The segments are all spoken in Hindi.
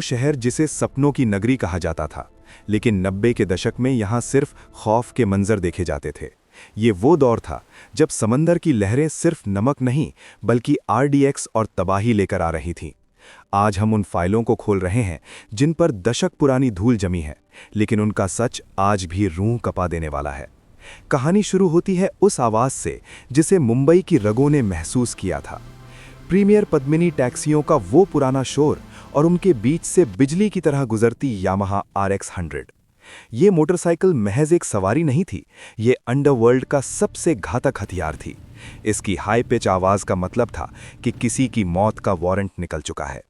शहर जिसे सपनों की नगरी कहा जाता था, लेकिन 90 के दशक में यहाँ सिर्फ खौफ के मंजर देखे जाते थे। ये वो दौर था जब समंदर की लहरें सिर्फ नमक नहीं बल्कि आरडीएक्स और तबाही लेकर आ रही थीं। आज हम उन फाइलों को खोल रहे हैं जिन पर दशक पुरानी धूल जमी है, लेकिन उनका सच आज भी रूह कपा देने वाला है। कहानी शुरू होती है उस आवाज़ से जिसे मुंबई की रगों ने महसूस किया था। प्रीमियर पद्मिनी टैक्सियों का वो पुराना शोर और उनके बीच से बिजली की तरह गुजरती यामाहा RX 100। ये मोटरसाइकिल महज एक सवारी नहीं थी, ये अंडरवर्ल्ड का सबसे घातक हथियार थी। इसकी हाई पिच आवाज़ का मतलब था कि किसी की मौत का वारंट निकल चुका है।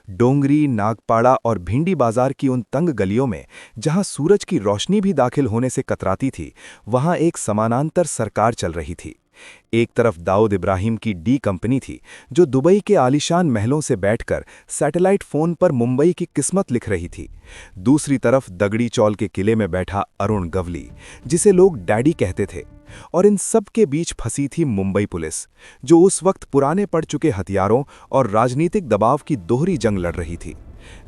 डोंगरी, नागपाड़ा और भिंडी बाजार की उन तंग गलियों में जहां सूरज की रोशनी भी दाखिल होने से कतराती थी, वहां एक समानांतर सरकार चल रही थी। एक तरफ दाऊद इब्राहिम की डी कंपनी थी, जो दुबई के आलीशान महलों से बैठकर सैटेलाइट फोन पर मुंबई की किस्मत लिख रही थी। दूसरी तरफ दगड़ी चौल के किले में बैठा अरुण गवली, जिसे लोग डैडी कहते थे। और इन सब के बीच फंसी थी मुंबई पुलिस, जो उस वक्त पुराने पड़ चुके हथियारों और राजनीतिक दबाव की दोहरी जंग लड़ रही थी।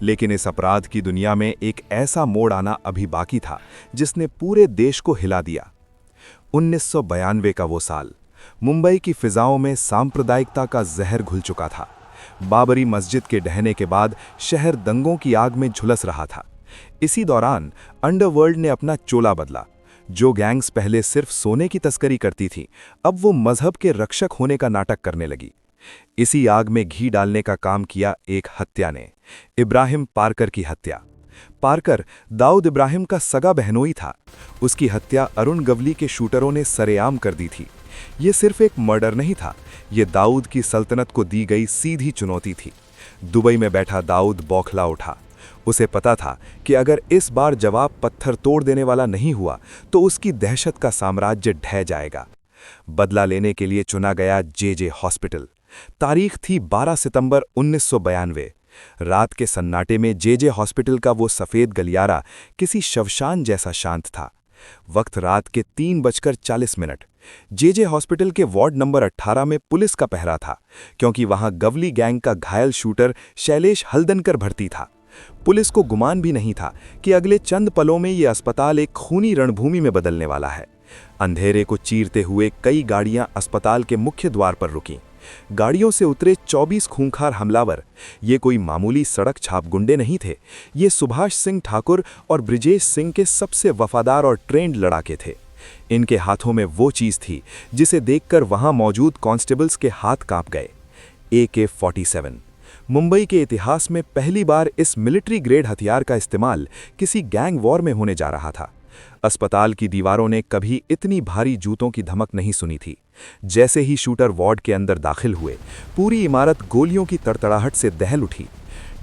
लेकिन इस अपराध की दुनिया में एक ऐसा मोड़ आना अभी बाकी था जिसने पूरे देश को हिला दिया। 1992 का वो साल। मुंबई की फिजाओं में सांप्रदायिकता का जहर घुल चुका था। बाबरी मस्जिद के ढहने के बाद शहर दंगों की आग में झुलस रहा था। इसी दौरान अंडरवर्ल्ड ने अपना चोला बदला। जो गैंग्स पहले सिर्फ सोने की तस्करी करती थी, अब वो मजहब के रक्षक होने का नाटक करने लगी। इसी आग में घी डालने का काम किया एक हत्या ने, इब्राहिम पारकर की हत्या। पारकर दाऊद इब्राहिम का सगा बहनोई था। उसकी हत्या अरुण गवली के शूटरों ने सरेआम कर दी थी। ये सिर्फ एक मर्डर नहीं था, ये दाऊद की सल्तनत को दी गई सीधी चुनौती थी। दुबई में बैठा दाऊद बौखला उठा। उसे पता था कि अगर इस बार जवाब पत्थर तोड़ देने वाला नहीं हुआ तो उसकी दहशत का साम्राज्य ढह जाएगा। बदला लेने के लिए चुना गया जे हॉस्पिटल। तारीख थी 12 सितंबर 1992। रात के सन्नाटे में जे हॉस्पिटल का वो सफ़ेद गलियारा किसी शवशान जैसा शांत था। वक्त रात के 3:40। जे हॉस्पिटल के वार्ड नंबर 18 में पुलिस का पहरा था, क्योंकि वहां गवली गैंग का घायल शूटर शैलेश हल्दनकर भर्ती था। पुलिस को गुमान भी नहीं था कि अगले चंद पलों में ये अस्पताल एक खूनी रणभूमि में बदलने वाला है। अंधेरे को चीरते हुए कई गाड़ियां अस्पताल के मुख्य द्वार पर रुकीं। गाड़ियों से उतरे 24 खूंखार हमलावर। ये कोई मामूली सड़क छाप गुंडे नहीं थे, ये सुभाष सिंह ठाकुर और ब्रिजेश सिंह के सबसे वफादार और ट्रेंड लड़ाके थे। इनके हाथों में वो चीज थी जिसे देखकर वहां मौजूद कांस्टेबल्स के हाथ कांप गए। AK-47। मुंबई के इतिहास में पहली बार इस मिलिट्री ग्रेड हथियार का इस्तेमाल किसी गैंग वॉर में होने जा रहा था। अस्पताल की दीवारों ने कभी इतनी भारी जूतों की धमक नहीं सुनी थी। जैसे ही शूटर वार्ड के अंदर दाखिल हुए, पूरी इमारत गोलियों की तड़तड़ाहट से दहल उठी।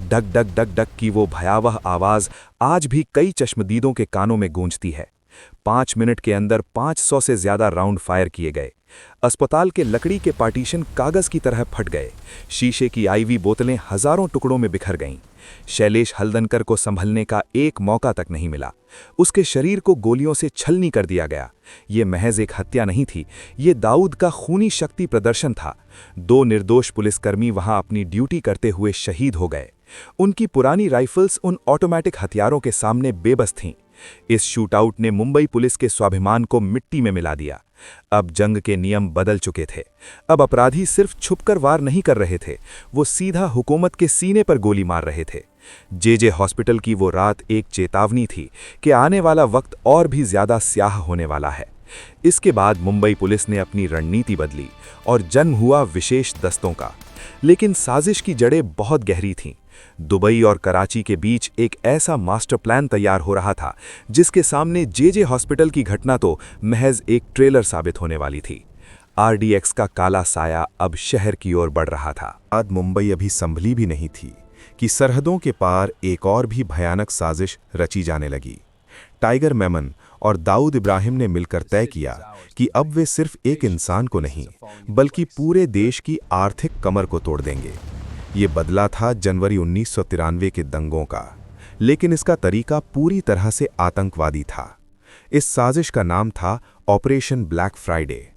डग डग डग डग की वो भयावह आवाज आज भी कई चश्मदीदों के कानों में गूंजती है। 5 मिनट के अंदर 500 से ज्यादा राउंड फायर किए गए। अस्पताल के लकड़ी के पार्टीशन कागज की तरह फट गए। शीशे की IV बोतलें हजारों टुकड़ों में बिखर गईं। शैलेश हल्दनकर को संभलने का एक मौका तक नहीं मिला। उसके शरीर को गोलियों से छलनी कर दिया गया। ये महज एक हत्या नहीं थी, ये दाऊद का खूनी शक्ति प्रदर्शन था। 2 निर्दोष पुलिसकर्मी वहां अपनी ड्यूटी करते हुए शहीद हो गए। उनकी पुरानी राइफल्स उन ऑटोमेटिक हथियारों के सामने बेबस थीं। इस शूटआउट ने मुंबई पुलिस के स्वाभिमान को मिट्टी में मिला दिया। अब जंग के नियम बदल चुके थे। अब अपराधी सिर्फ छुपकर वार नहीं कर रहे थे, वो सीधा हुकूमत के सीने पर गोली मार रहे थे। जे हॉस्पिटल की वो रात एक चेतावनी थी कि आने वाला वक्त और भी ज्यादा स्याह होने वाला है। इसके बाद मुंबई पुलिस ने अपनी रणनीति बदली और जन्म हुआ विशेष दस्तों का। लेकिन साजिश की जड़ें बहुत गहरी थीं। दुबई और कराची के बीच एक ऐसा मास्टर प्लान तैयार हो रहा था जिसके सामने जे हॉस्पिटल की घटना तो महज एक ट्रेलर साबित होने वाली थी। RDX का काला साया अब शहर की ओर बढ़ रहा था। आज मुंबई अभी संभली भी नहीं थी कि सरहदों के पार एक और भी भयानक साजिश रची जाने लगी। टाइगर मेमन और दाऊद इब्राहिम ने मिलकर तय किया कि अब वे सिर्फ एक इंसान को नहीं बल्कि पूरे देश की आर्थिक कमर को तोड़ देंगे। ये बदला था जनवरी 1993 के दंगों का, लेकिन इसका तरीका पूरी तरह से आतंकवादी था। इस साजिश का नाम था ऑपरेशन ब्लैक फ्राइडे।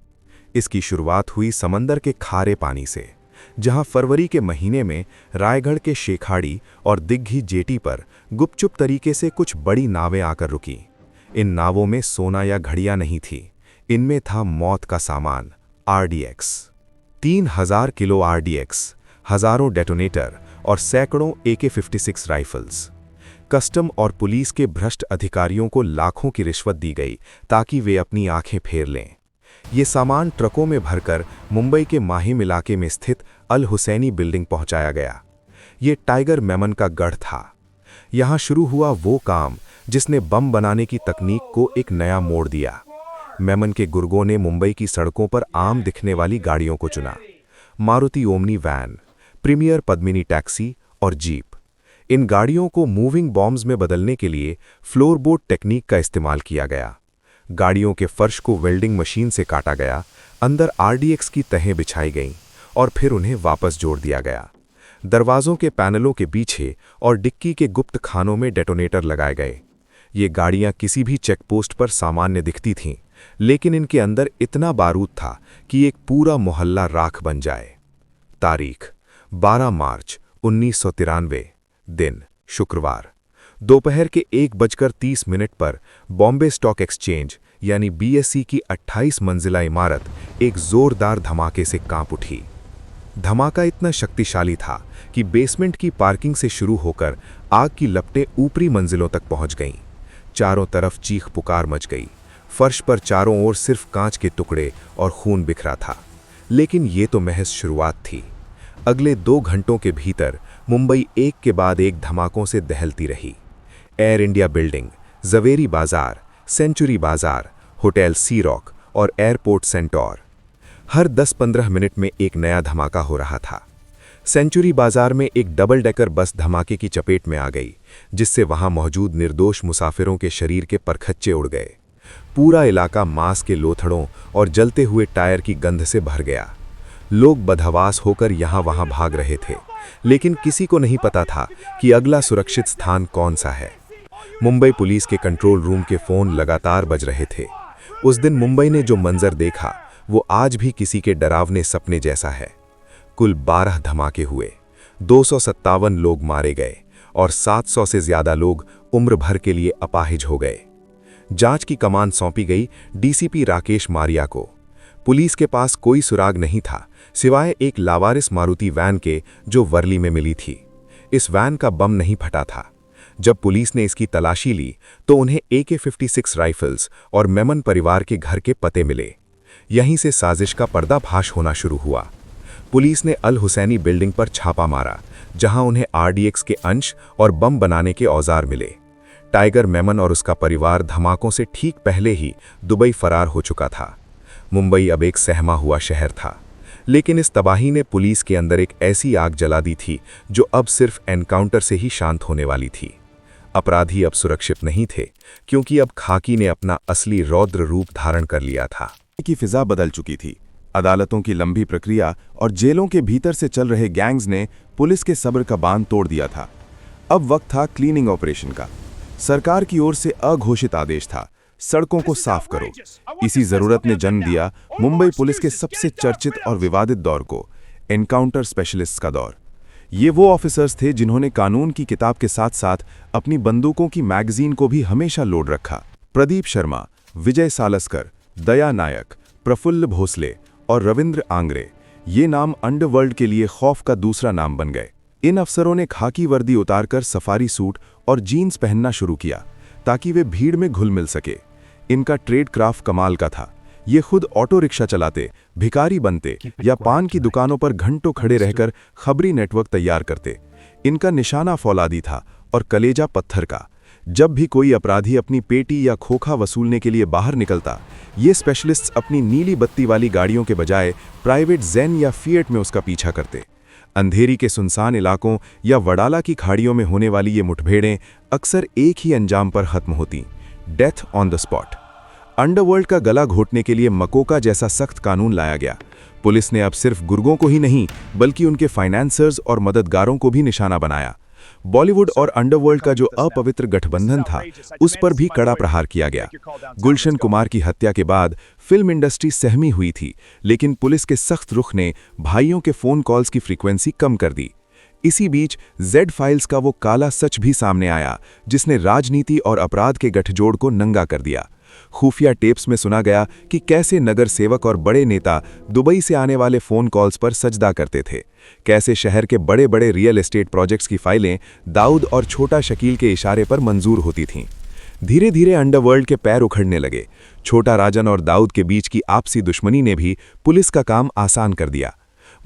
इसकी शुरुआत हुई समंदर के खारे पानी से। जहां फरवरी के महीने में रायगढ़ के शेखाड़ी और दिग्घी जेटी पर गुपचुप तरीके से कुछ बड़ी नावें आकर रुकीं। इन नावों में सोना या घड़ियां नहीं थी, इनमें था मौत का सामान, RDX। 3000 किलो RDX, हजारों डेटोनेटर और सैकड़ों AK-56 राइफल्स। कस्टम और पुलिस के भ्रष्ट अधिकारियों को लाखों की रिश्वत दी गई ताकि वे अपनी आंखें फेर लें। ये सामान ट्रकों में भरकर मुंबई के माहिम इलाके में स्थित अल हुसैनी बिल्डिंग पहुंचाया गया। ये टाइगर मेमन का गढ़ था। यहां शुरू हुआ वो काम जिसने बम बनाने की तकनीक को एक नया मोड़ दिया। मेमन के गुर्गों ने मुंबई की सड़कों पर आम दिखने वाली गाड़ियों को चुना। Maruti Omni van, Premier Padmini taxi और जीप। इन गाड़ियों को मूविंग बॉम्ब्स में बदलने के लिए फ्लोरबोर्ड टेक्निक का इस्तेमाल किया गया। गाड़ियों के फर्श को वेल्डिंग मशीन से काटा गया, अंदर RDX की तहें बिछाई गईं और फिर उन्हें वापस जोड़ दिया गया। दरवाजों के पैनलों के पीछे और डिक्की के गुप्त खानों में डेटोनेटर लगाए गए। ये गाड़ियां किसी भी चेकपोस्ट पर सामान्य दिखती थीं, लेकिन इनके अंदर इतना बारूद था कि एक पूरा मोहल्ला राख बन जाए। तारीख 12 मार्च 1993, दिन शुक्रवार, दोपहर के 1:30 पर बॉम्बे स्टॉक एक्सचेंज यानी BSE की 28 मंजिला इमारत एक जोरदार धमाके से कांप उठी। धमाका इतना शक्तिशाली था कि बेसमेंट की पार्किंग से शुरू होकर आग की लपटें ऊपरी मंजिलों तक पहुंच गईं। चारों तरफ चीख पुकार मच गई। फर्श पर चारों ओर सिर्फ कांच के टुकड़े और खून बिखरा था। लेकिन ये तो महज शुरुआत थी। अगले 2 घंटों के भीतर मुंबई एक के बाद एक धमाकों से दहलती रही। एयर इंडिया बिल्डिंग, जवेरी बाजार, सेंचुरी बाजार, होटल सी रॉक और एयरपोर्ट सेंटोर। हर 10-15 मिनट में एक नया धमाका हो रहा था। सेंचुरी बाजार में एक डबल डेकर बस धमाके की चपेट में आ गई, जिससे वहां मौजूद निर्दोष मुसाफिरों के शरीर के परखच्चे उड़ गए। पूरा इलाका मांस के लोथड़ों और जलते हुए टायर की गंध से भर गया। लोग बदहवास होकर यहां-वहां भाग रहे थे, लेकिन किसी को नहीं पता था कि अगला सुरक्षित स्थान कौन सा है। मुंबई पुलिस के कंट्रोल रूम के फोन लगातार बज रहे थे। उस दिन मुंबई ने जो मंजर देखा, वो आज भी किसी के डरावने सपने जैसा है। कुल 12 धमाके हुए, 257 लोग मारे गए और 700 से ज्यादा लोग उम्र भर के लिए अपाहिज हो गए। जांच की कमान सौंपी गई DCP राकेश मारिया को। पुलिस के पास कोई सुराग नहीं था सिवाय एक लावारिस मारुति वैन के जो वर्ली में मिली थी। इस वैन का बम नहीं फटा था। जब पुलिस ने इसकी तलाशी ली तो उन्हें AK-56 राइफल्स और मेमन परिवार के घर के पते मिले। यहीं से साजिश का पर्दाफाश होना शुरू हुआ। पुलिस ने अल हुसैनी बिल्डिंग पर छापा मारा, जहां उन्हें RDX के अंश और बम बनाने के औजार मिले। टाइगर मेमन और उसका परिवार धमाकों से ठीक पहले ही दुबई फरार हो चुका था। मुंबई अब एक सहमा हुआ शहर था, लेकिन इस तबाही ने पुलिस के अंदर एक ऐसी आग जला दी थी जो अब सिर्फ एनकाउंटर से ही शांत होने वाली थी। अपराधी अब सुरक्षित नहीं थे, क्योंकि अब खाकी ने अपना असली रौद्र रूप धारण कर लिया था। की फिजा बदल चुकी थी। अदालतों की लंबी प्रक्रिया और जेलों के भीतर से चल रहे गैंग्स ने पुलिस के सब्र का बांध तोड़ दिया था। अब वक्त था क्लीनिंग ऑपरेशन का। सरकार की ओर से अघोषित आदेश था, सड़कों को साफ करो। इसी जरूरत ने जन्म दिया मुंबई पुलिस के सबसे चर्चित और विवादित दौर को, एनकाउंटर स्पेशलिस्ट्स का दौर। ये वो ऑफिसर्स थे जिन्होंने कानून की किताब के साथ साथ अपनी बंदूकों की मैगजीन को भी हमेशा लोड रखा। प्रदीप शर्मा, विजय सालस्कर, दया नायक, प्रफुल्ल भोसले और रविंद्र आंग्रे, ये नाम अंडरवर्ल्ड के लिए खौफ का दूसरा नाम बन गए। इन अफसरों ने खाकी वर्दी उतारकर सफारी सूट और जीन्स पहनना शुरू किया ताकि वे भीड़ में घुल मिल सके। इनका ट्रेड क्राफ्ट कमाल का था। ये खुद ऑटो रिक्शा चलाते, भिखारी बनते या पान की दुकानों पर घंटों खड़े रहकर खबरी नेटवर्क तैयार करते। इनका निशाना फौलादी था और कलेजा पत्थर का। जब भी कोई अपराधी अपनी पेटी या खोखा वसूलने के लिए बाहर निकलता, ये स्पेशलिस्ट्स अपनी नीली बत्ती वाली गाड़ियों के बजाय प्राइवेट जेन या फिएट में उसका पीछा करते। अंधेरी के सुनसान इलाकों या वडाला की खाड़ियों में होने वाली ये मुठभेड़ें अक्सर एक ही अंजाम पर खत्म होती, death on the spot. Underworld का गला घोटने के लिए मकोका जैसा सख्त कानून लाया गया। पुलिस ने अब सिर्फ गुर्गों को ही नहीं बल्कि उनके फाइनेंसर्स और मददगारों को भी निशाना बनाया। बॉलीवुड और अंडरवर्ल्ड का जो अपवित्र गठबंधन था, उस पर भी कड़ा प्रहार किया गया। गुलशन कुमार की हत्या के बाद फिल्म इंडस्ट्री सहमी हुई थी, लेकिन पुलिस के सख्त रुख ने भाइयों के फोन कॉल्स की फ्रीक्वेंसी कम कर दी। इसी बीच जेड फाइल्स का वो काला सच भी सामने आया, जिसने राजनीति और अपराध के गठजोड़ को नंगा कर दिया। खुफिया टेप्स में सुना गया कि कैसे नगर सेवक और बड़े नेता दुबई से आने वाले फोन कॉल्स पर सजदा करते थे, कैसे शहर के बड़े बड़े रियल एस्टेट प्रोजेक्ट्स की फाइलें दाऊद और छोटा शकील के इशारे पर मंजूर होती थीं। धीरे धीरे अंडरवर्ल्ड के पैर उखड़ने लगे। छोटा राजन और दाऊद के बीच की आपसी दुश्मनी ने भी पुलिस का काम आसान कर दिया।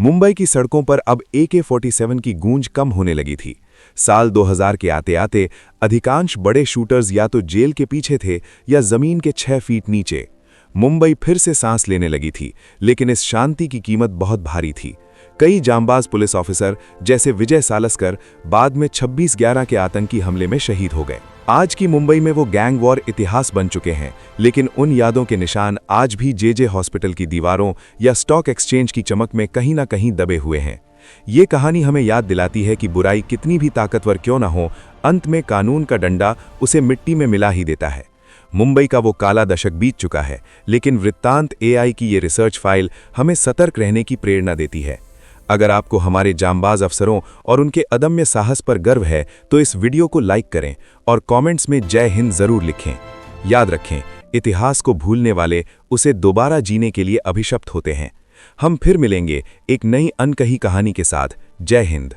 मुंबई की सड़कों पर अब AK-47 की गूंज कम होने लगी थी। साल 2000 के आते आते अधिकांश बड़े शूटर्स या तो जेल के पीछे थे या जमीन के 6 फीट नीचे। मुंबई फिर से सांस लेने लगी थी, लेकिन इस शांति की कीमत बहुत भारी थी। कई जांबाज पुलिस ऑफिसर जैसे विजय सालस्कर बाद में 26/11 के आतंकी हमले में शहीद हो गए। आज की मुंबई में वो गैंग वॉर इतिहास बन चुके हैं, लेकिन उन यादों के निशान आज भी JJ हॉस्पिटल की दीवारों या स्टॉक एक्सचेंज की चमक में कहीं ना कहीं दबे हुए हैं। ये कहानी हमें याद दिलाती है कि बुराई कितनी भी ताकतवर क्यों ना हो, अंत में कानून का डंडा उसे मिट्टी में मिला ही देता है। मुंबई का वो काला दशक बीत चुका है, लेकिन वृत्तांत AI की ये रिसर्च फाइल हमें सतर्क रहने की प्रेरणा देती है। अगर आपको हमारे जांबाज अफसरों और उनके अदम्य साहस पर गर्व है, तो इस वीडियो को लाइक करें और कमेंट्स में जय हिंद जरूर लिखें। याद रखें, इतिहास को भूलने वाले उसे दोबारा जीने के लिए अभिशप्त होते हैं। हम फिर मिलेंगे एक नई अनकही कहानी के साथ। जय हिंद।